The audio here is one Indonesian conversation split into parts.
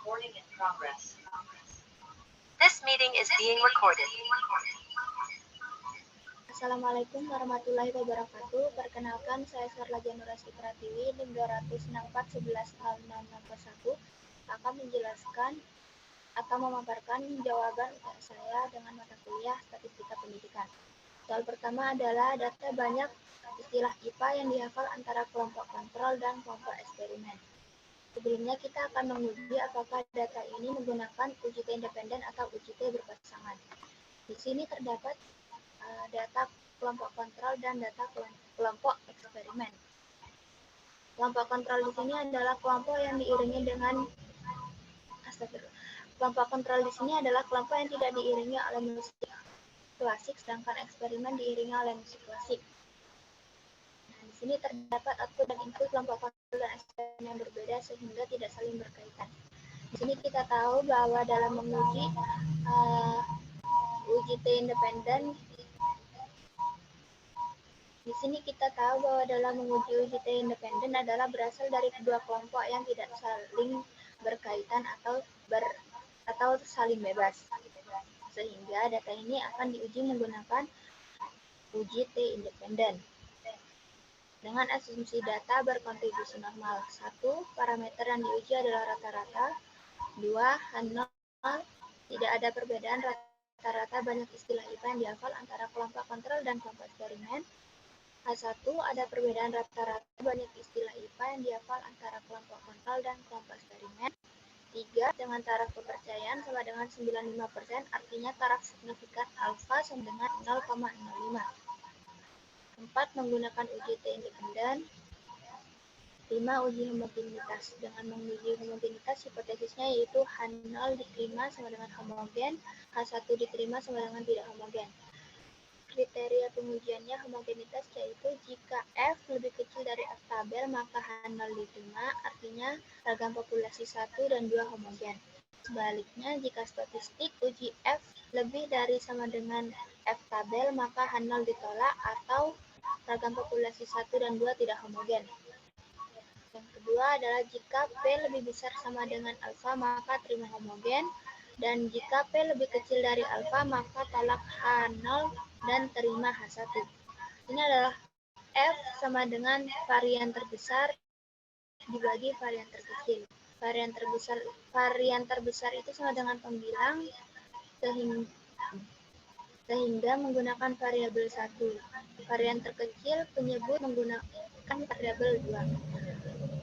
This meeting is being recorded. Assalamualaikum warahmatullahi wabarakatuh. Perkenalkan, saya Sarla Janurasi Pratiwi, NIM 264110661 akan menjelaskan atau memaparkan jawaban saya dengan mata kuliah Statistika Pendidikan. Soal pertama adalah data banyak istilah IPA yang dihafal antara kelompok kontrol dan kelompok eksperimen. Sebelumnya kita akan menguji apakah data ini menggunakan UJT independen atau UJT berpasangan. Di sini terdapat data kelompok kontrol dan data kelompok eksperimen. Kelompok kontrol di sini adalah kelompok yang diiringi dengan kelompok kontrol di sini adalah kelompok yang tidak diiringi oleh musik klasik, sedangkan eksperimen diiringi oleh musik klasik. Nah, di sini terdapat output dan input kelompok kontrol dan eksperimen yang berbeda sehingga tidak saling berkaitan. Di sini kita tahu bahwa dalam menguji UJT independen, di sini kita tahu bahwa dalam menguji UJT independen adalah berasal dari kedua kelompok yang tidak saling berkaitan atau saling bebas. Sehingga data ini akan diuji menggunakan UJT independen. Dengan asumsi data berkontribusi normal. 1. Parameter yang diuji adalah rata-rata. 2. H0. Tidak ada perbedaan rata-rata banyak istilah IPA yang dihafal antara kelompok kontrol dan kelompok eksperimen. H1. Ada perbedaan rata-rata banyak istilah IPA yang dihafal antara kelompok kontrol dan kelompok eksperimen. 3. Dengan taraf kepercayaan sama dengan 95%, artinya taraf signifikan alfa sama dengan 0,05. 4. Menggunakan UJT independen. 5. Uji homogenitas. Dengan menguji homogenitas, hipotesisnya yaitu H0 diterima sama dengan homogen, H1 diterima sama dengan tidak homogen. Kriteria pengujiannya homogenitas yaitu jika F lebih kecil dari F tabel, maka H0 diterima, artinya ragam populasi 1 dan 2 homogen. Sebaliknya, jika statistik uji F lebih dari sama dengan F tabel, maka H0 ditolak atau ragam populasi 1 dan 2 tidak homogen. Yang kedua adalah jika P lebih besar sama dengan alfa, maka terima homogen. Dan jika P lebih kecil dari alfa, maka tolak H0 dan terima H1. Ini adalah F sama dengan varian terbesar dibagi varian terkecil. Varian terbesar itu sama dengan pembilang, sehingga menggunakan variabel 1. Varian terkecil penyebut menggunakan variabel 2.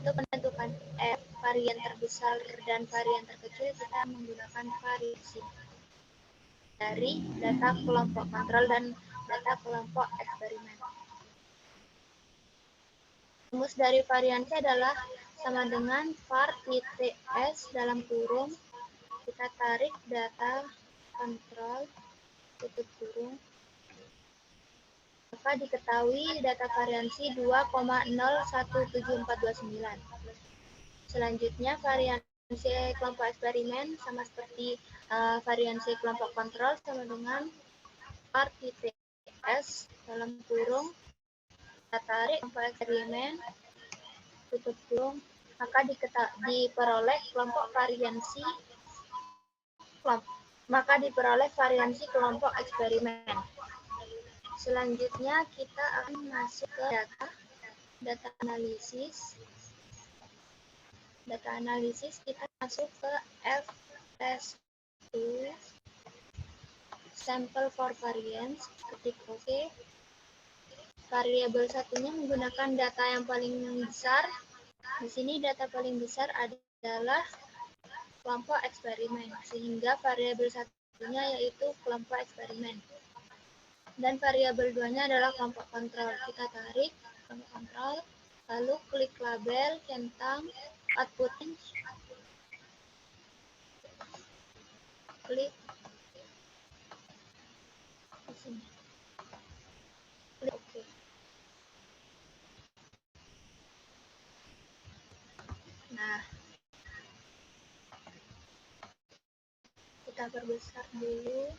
Untuk menentukan F, varian terbesar dan varian terkecil, kita menggunakan variasi dari data kelompok kontrol dan data kelompok eksperimen. Rumus dari variansi adalah sama dengan var ITS dalam kurung, kita tarik data kontrol, tutup kurung, maka diketahui data variansi 2,017429. Selanjutnya variansi kelompok eksperimen sama seperti variansi kelompok kontrol sama dengan var ITS dalam kurung, kita tarik kelompok eksperimen, tutup kurung, maka diperoleh variansi kelompok eksperimen. Selanjutnya kita akan masuk ke data analisis. Data analisis kita masuk ke F-test2 sample for variance, ketik OK. Variabel satunya menggunakan data yang paling besar. Di sini data paling besar adalah kelompok eksperimen, sehingga variabel satunya yaitu kelompok eksperimen. Dan variabel 2-nya adalah kelompok kontrol. Kita tarik kelompok kontrol, lalu klik label centang output range, klik di sini, klik OK. Nah, kita perbesar dulu.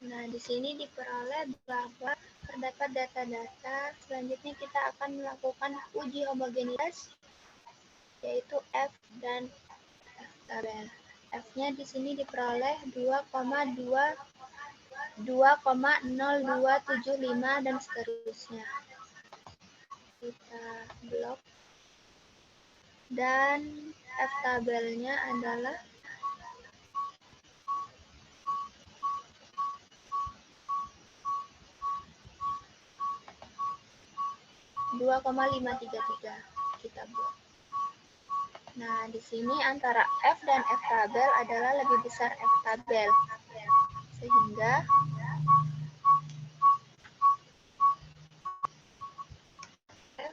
Nah, di sini diperoleh bahwa terdapat data-data. Selanjutnya kita akan melakukan uji homogenitas, yaitu F dan F tabel. F-nya di sini diperoleh 2,0275 dan seterusnya. Kita blok. Dan F tabelnya adalah 2,533. Kita blok. Nah, di sini antara F dan F tabel adalah lebih besar F tabel. Sehingga F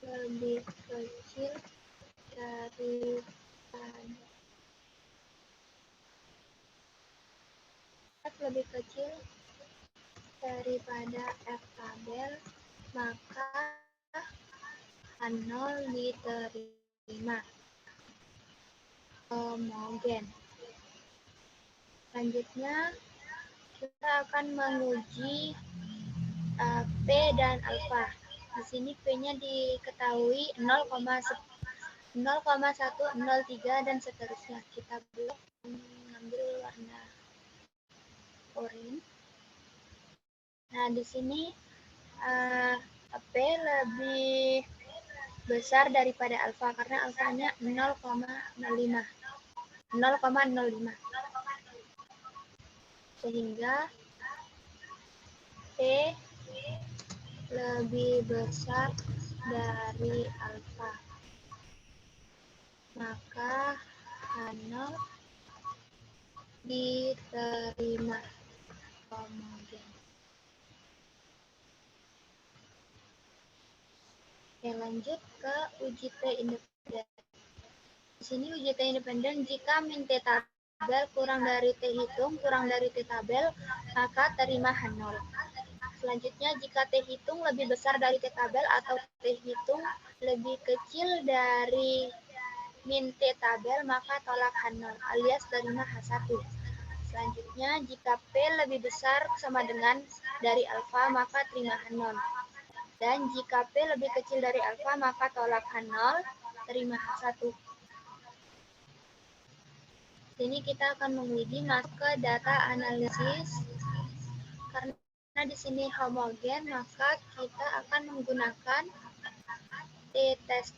lebih kecil dari F lebih kecil daripada F tabel, maka H0 diterima homogen. Selanjutnya kita akan menguji P dan alfa. Di sini P-nya diketahui 0,103 dan seterusnya. Kita blok, mengambil warna oranye. Nah, di sini P lebih besar daripada alfa karena alfanya 0,05. Sehingga P lebih besar dari alfa. Maka H0 diterima homogen. Oke, lanjut ke uji T independen. Di sini uji T independen jika min T tabel kurang dari T hitung kurang dari T tabel, maka terima H0. Selanjutnya, jika T hitung lebih besar dari T tabel atau T hitung lebih kecil dari min T tabel, maka tolak H0 alias terima H1. Selanjutnya, jika P lebih besar sama dengan dari alfa, maka terima H0. Dan jika P lebih kecil dari alfa, maka tolak H0, terima H1. Sini kita akan menguji masuk ke data analisis. Karena di sini homogen, maka kita akan menggunakan t-test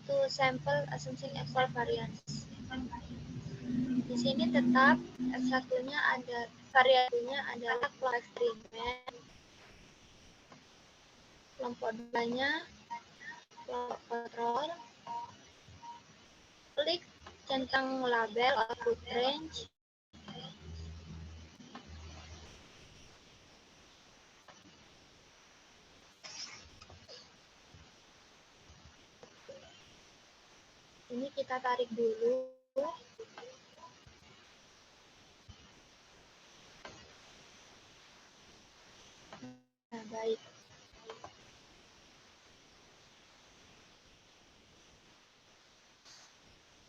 to sample assuming actual variance. Di sini tetap F1-nya ada, variabelnya adalah kelompok eksperimen. Kelompok 2-nya kelompok kontrol. Klik centang label output range. Ini kita tarik dulu. Nah, baik.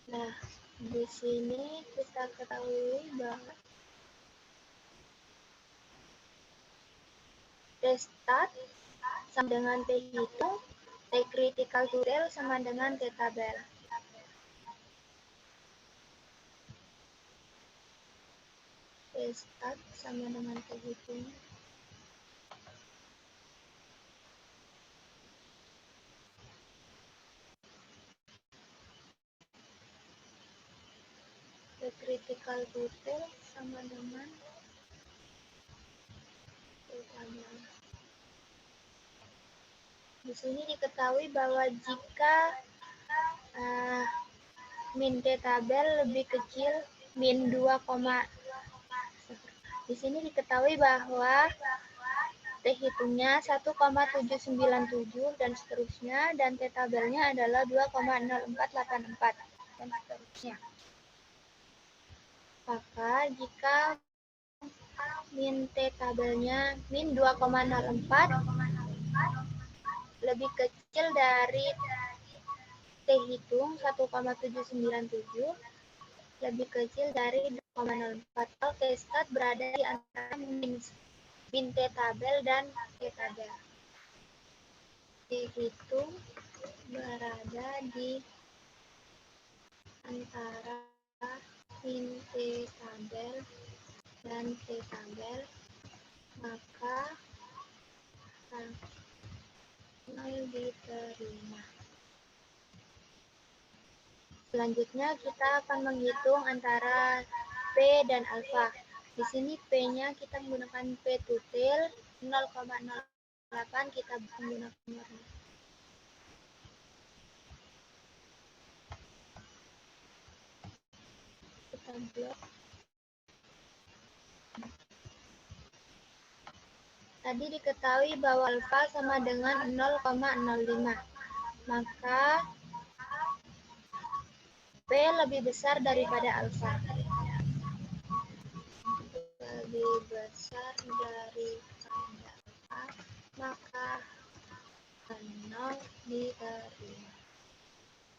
Nah, di sini kita ketahui bahwa T-stat sama dengan T hitung, T critical to real sama dengan T tabel. T-stat sama dengan T hitung. T critical to real sama dengan T tabel. Di sini diketahui bahwa jika min T tabel lebih kecil min 2, di sini diketahui bahwa T hitungnya 1,797 dan seterusnya, dan T tabelnya adalah 2,0484 dan seterusnya. Maka jika min T tabelnya min 2,04 lebih kecil dari T hitung 1,797, lebih kecil dari 2,04, T-stat berada di antara min min T tabel dan T tabel. T hitung berada di antara min T tabel dan T tabel, maka nol diterima. Selanjutnya kita akan menghitung antara P dan alfa. Di sini P-nya kita menggunakan P tutil 0,08, kita menggunakan warna. Kita blok. Tadi diketahui bahwa alfa sama dengan 0,05. Maka P lebih besar daripada alfa. Lebih besar daripada alfa, maka 0 diterima.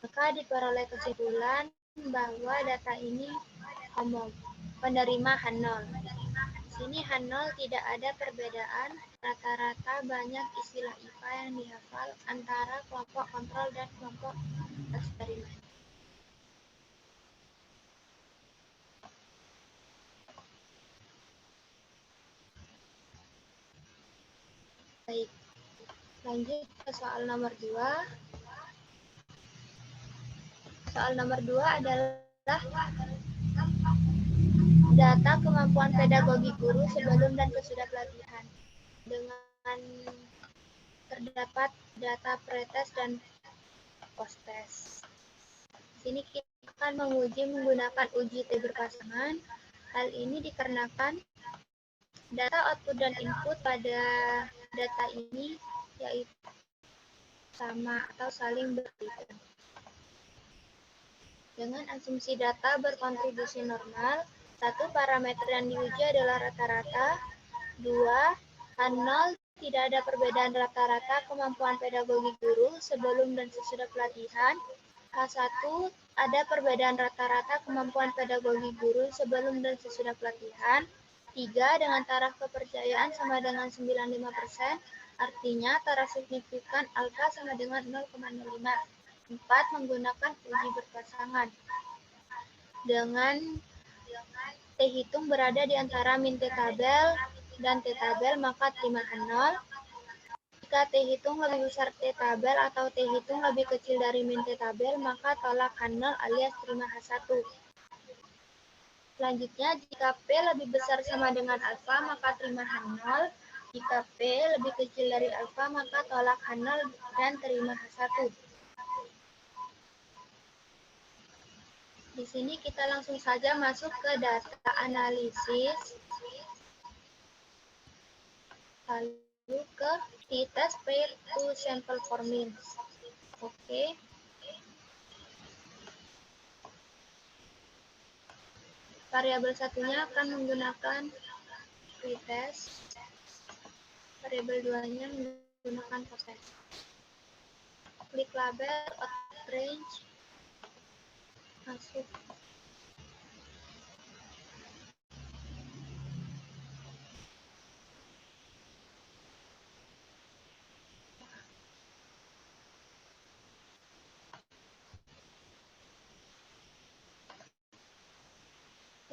Maka diperoleh kesimpulan bahwa data ini homog, penerima H0. Di sini H0 tidak ada perbedaan, rata-rata banyak istilah IPA yang dihafal antara kelompok kontrol dan kelompok eksperimen. Baik, lanjut ke soal nomor 2. Soal nomor 2 adalah data kemampuan pedagogi guru sebelum dan sesudah pelatihan. Dengan terdapat data pretest dan posttest. Sini kita akan menguji menggunakan uji T berpasangan. Hal ini dikarenakan data output dan input pada data ini yaitu sama atau saling berbeda. Dengan asumsi data berkontribusi normal, satu parameter yang diuji adalah rata-rata, 2, H0 tidak ada perbedaan rata-rata kemampuan pedagogi guru sebelum dan sesudah pelatihan, H1 ada perbedaan rata-rata kemampuan pedagogi guru sebelum dan sesudah pelatihan, 3 dengan taraf kepercayaan sama dengan 95%, artinya taraf signifikan alfa sama dengan 0,05. 4 menggunakan uji berpasangan. Dengan T hitung berada di antara min T tabel dan T tabel, maka terima H0. Jika T hitung lebih besar T tabel atau T hitung lebih kecil dari min T tabel, maka tolak H0 alias terima H1. Selanjutnya, jika P lebih besar sama dengan alfa, maka terima H0. Jika P lebih kecil dari alfa, maka tolak H0 dan terima H1. Di sini kita langsung saja masuk ke data analisis. Lalu ke t-test pair to sample for means. Oke. Variabel satunya akan menggunakan pretest. Variabel 2-nya menggunakan posttest. Klik label output range. Masuk.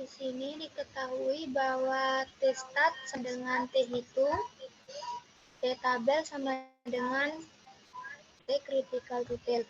Di sini diketahui bahwa T-stat sama dengan T hitung, T tabel sama dengan T critical detail.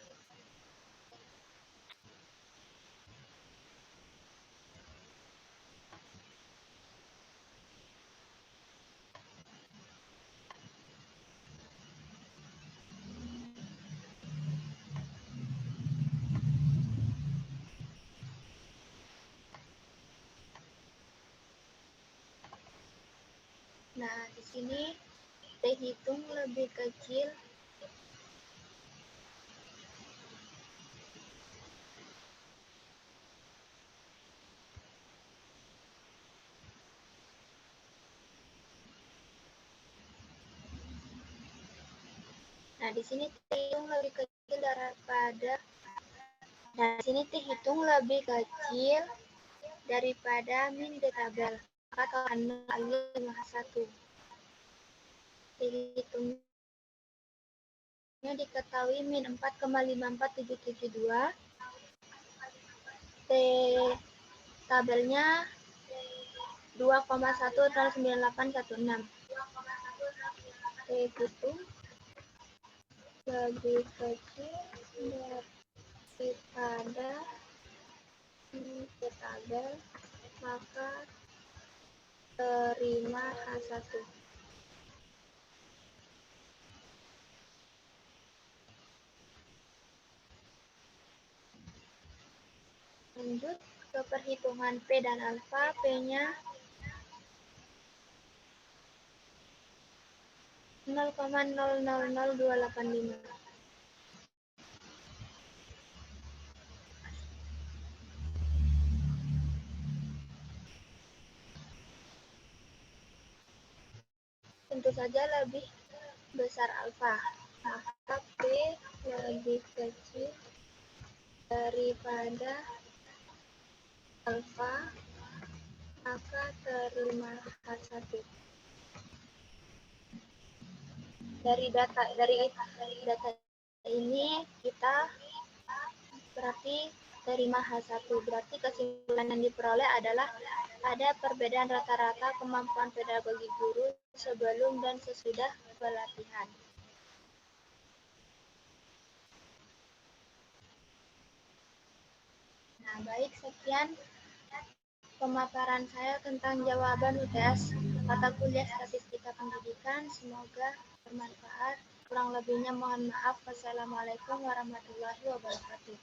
Nah, di sini T hitung lebih kecil Nah, di sini T hitung lebih kecil daripada min T tabel. Maka tolak H0 alias 1. Dihitungnya diketahui min 4,54772. T tabelnya 2,109816. T hitung lebih kecil daripada tabel, maka terima H1. Lanjut ke perhitungan P dan alfa. P-nya 0,000285. Tentu saja lebih besar alfa, maka P lebih kecil daripada alfa, maka terima H1. Dari data ini kita berarti terima H1. Berarti kesimpulan yang diperoleh adalah ada perbedaan rata-rata kemampuan pedagogi guru sebelum dan sesudah pelatihan. Nah, baik, sekian pemaparan saya tentang jawaban UTS mata kuliah Statistika Pendidikan. Semoga bermanfaat. Kurang lebihnya mohon maaf. Wassalamualaikum warahmatullahi wabarakatuh.